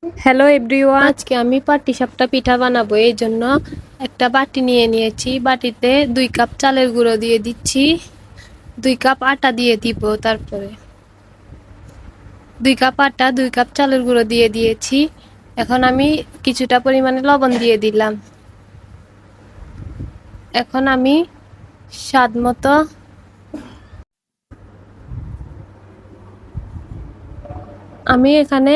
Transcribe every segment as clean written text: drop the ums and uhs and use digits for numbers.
Hello everyone, আজকে আমি পাটিসাপটা পিঠা বানাবো। এই জন্য একটা বাটি নিয়ে নিয়েছি। বাটিতে 2 কাপ চালের গুঁড়ো দিয়ে দিচ্ছি, 2 কাপ আটা দিয়ে দিব, তারপরে 2 কাপ আটা 2 কাপ চালের গুঁড়ো দিয়ে দিয়েছি। এখন আমি কিছুটা পরিমাণে লবণ দিয়ে দিলাম। এখন আমি স্বাদ মতো এখানে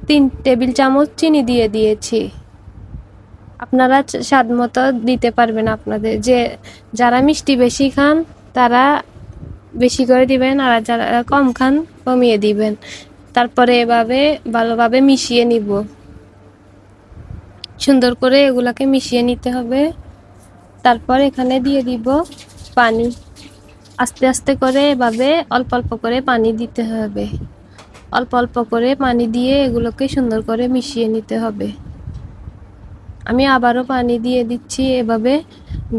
3 টেবিল চামচ চিনি দিয়ে দিয়েছি। আপনারা স্বাদ মতো দিতে পারবেন। আপনাদের যারা মিষ্টি বেশি খান তারা বেশি করে দিবেন, আর যারা কম খান কমিয়ে দিবেন। তারপরে এভাবে ভালোভাবে মিশিয়ে নিব। সুন্দর করে এগুলাকে মিশিয়ে নিতে হবে। তারপর এখানে দিয়ে দিব পানি। আস্তে আস্তে করে এভাবে অল্প অল্প করে পানি দিতে হবে। অল্প অল্প করে পানি দিয়ে এগুলোকে সুন্দর করে মিশিয়ে নিতে হবে। আমি আবারও পানি দিয়ে দিচ্ছি। এভাবে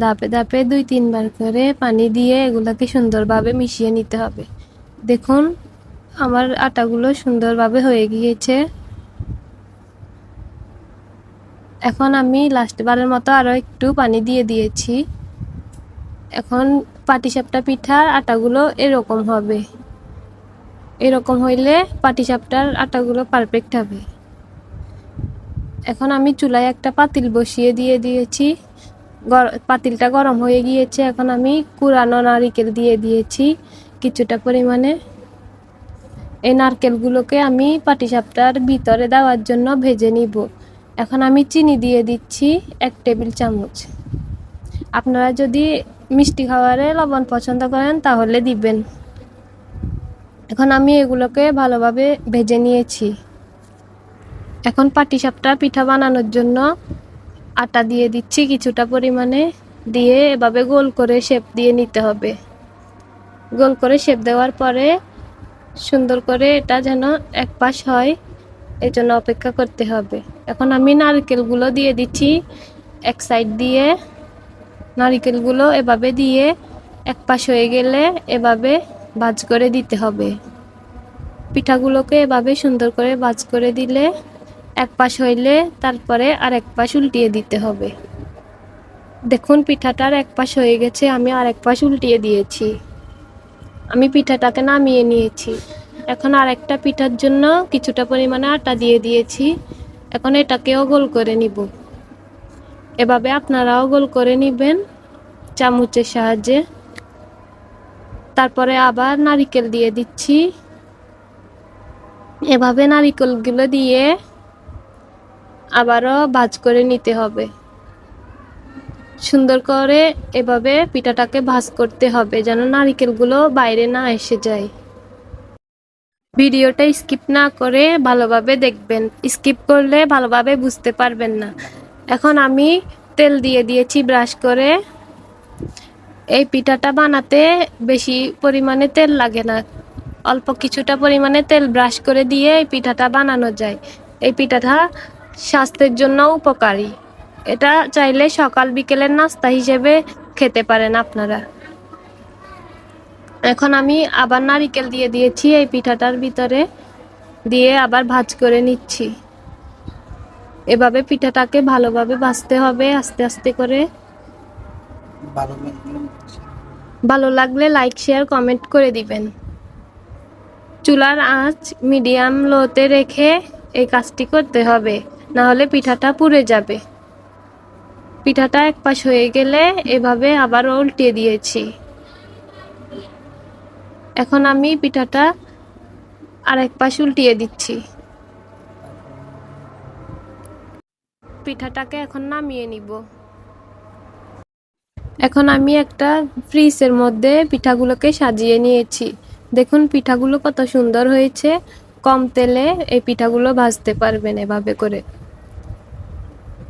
ধাপে ধাপে 2-3 বার করে পানি দিয়ে এগুলোকে সুন্দরভাবে মিশিয়ে নিতে হবে। দেখুন আমার আটাগুলো সুন্দরভাবে হয়ে গিয়েছে। এখন আমি লাস্টবারের মতো আরও একটু পানি দিয়ে দিয়েছি। এখন পাটিসাপটা পিঠার আটাগুলো এরকম হবে। এরকম হইলে পাটিসাপটার আটাগুলো পারফেক্ট হবে। এখন আমি চুলায় একটা পাতিল বসিয়ে দিয়েছি। পাতিলটা গরম হয়ে গিয়েছে। এখন আমি কুড়ানো নারকেল দিয়ে দিয়েছি কিছুটা পরিমাণে। এই নারকেলগুলোকে আমি পাটিসাপটার ভিতরে দেওয়ার জন্য ভেজে নিব। এখন আমি চিনি দিয়ে দিচ্ছি 1 টেবিল চামচ। আপনারা যদি মিষ্টি খাবারে লবণ পছন্দ করেন তাহলে দিবেন। এখন আমি এগুলোকে ভালোভাবে ভেজে নিয়েছি। এখন পাটিসাপটা পিঠা বানানোর জন্য আটা দিয়ে দিচ্ছি কিছুটা পরিমাণে। দিয়ে এভাবে গোল করে শেপ দিয়ে নিতে হবে। গোল করে শেপ দেওয়ার পরে সুন্দর করে এটা যেন এক পাশ হয় এর জন্য অপেক্ষা করতে হবে। এখন আমি নারকেলগুলো দিয়ে দিচ্ছি এক সাইড দিয়ে। নারকেলগুলো এভাবে দিয়ে এক পাশ হয়ে গেলে এভাবে ভাঁজ করে দিতে হবে। পিঠাগুলোকে এভাবে সুন্দর করে ভাঁজ করে দিলে এক পাশ হইলে তারপরে আর এক পাশ উল্টিয়ে দিতে হবে। দেখুন পিঠাটার এক পাশ হয়ে গেছে, আমি আর এক পাশ উল্টিয়ে দিয়েছি। আমি পিঠাটাকে নামিয়ে নিয়েছি। এখন আর একটা পিঠার জন্য কিছুটা পরিমাণে আটা দিয়ে দিয়েছি। এখন এটাকেও গোল করে নিব। এভাবে আপনারাও গোল করে নেবেন চামচের সাহায্যে। তারপরে আবার নারকেল দিয়ে দিচ্ছি। এভাবে নারকেলগুলো দিয়ে আবারও ভাঁজ করে নিতে হবে। সুন্দর করে এভাবে পিঠাটাকে ভাঁজ করতে হবে যেন নারকেলগুলো বাইরে না এসে যায়। ভিডিওটা স্কিপ না করে ভালোভাবে দেখবেন। স্কিপ করলে ভালোভাবে বুঝতে পারবেন না। এখন আমি তেল দিয়ে দিয়েছি ব্রাশ করে। এই পিঠাটা বানাতে বেশি পরিমাণে তেল লাগে না। অল্প কিছুটা পরিমাণে তেল ব্রাশ করে দিয়ে এই পিঠাটা বানানো যায়। এই পিঠাটা স্বাস্থ্যের জন্য উপকারী। এটা চাইলে সকাল বিকেলের নাস্তা হিসেবে খেতে পারেন আপনারা। এখন আমি আবার নারকেল দিয়ে দিয়েছি এই পিঠাটার ভিতরে, দিয়ে আবার ভাঁজ করে নিচ্ছি। এভাবে পিঠাটাকে ভালোভাবে ভাজতে হবে আস্তে আস্তে করে। ভালো লাগলে লাইক শেয়ার কমেন্ট করে দিবেন। চুলার আঁচ মিডিয়াম লোতে রেখে এই কাজটি করতে হবে, না হলে পিঠাটা পুড়ে যাবে। পিঠাটা এক পাশ হয়ে গেলে এভাবে আবার উল্টে দিয়েছি। এখন আমি পিঠাটা আরেক পাশ উল্টিয়ে দিচ্ছি। পিঠাটাকে এখন নামিয়ে নিব। এখন আমি একটা ফ্রিজের মধ্যে পিঠাগুলোকে সাজিয়ে নিয়েছি। দেখুন পিঠাগুলো কত সুন্দর হয়েছে। কম তেলে এই পিঠাগুলো ভাজতে পারবেন এভাবে করে।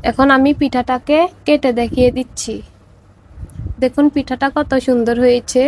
এখন আমি পিঠাটাকে কেটে দেখিয়ে দিচ্ছি। দেখুন পিঠাটা কত সুন্দর হয়েছে।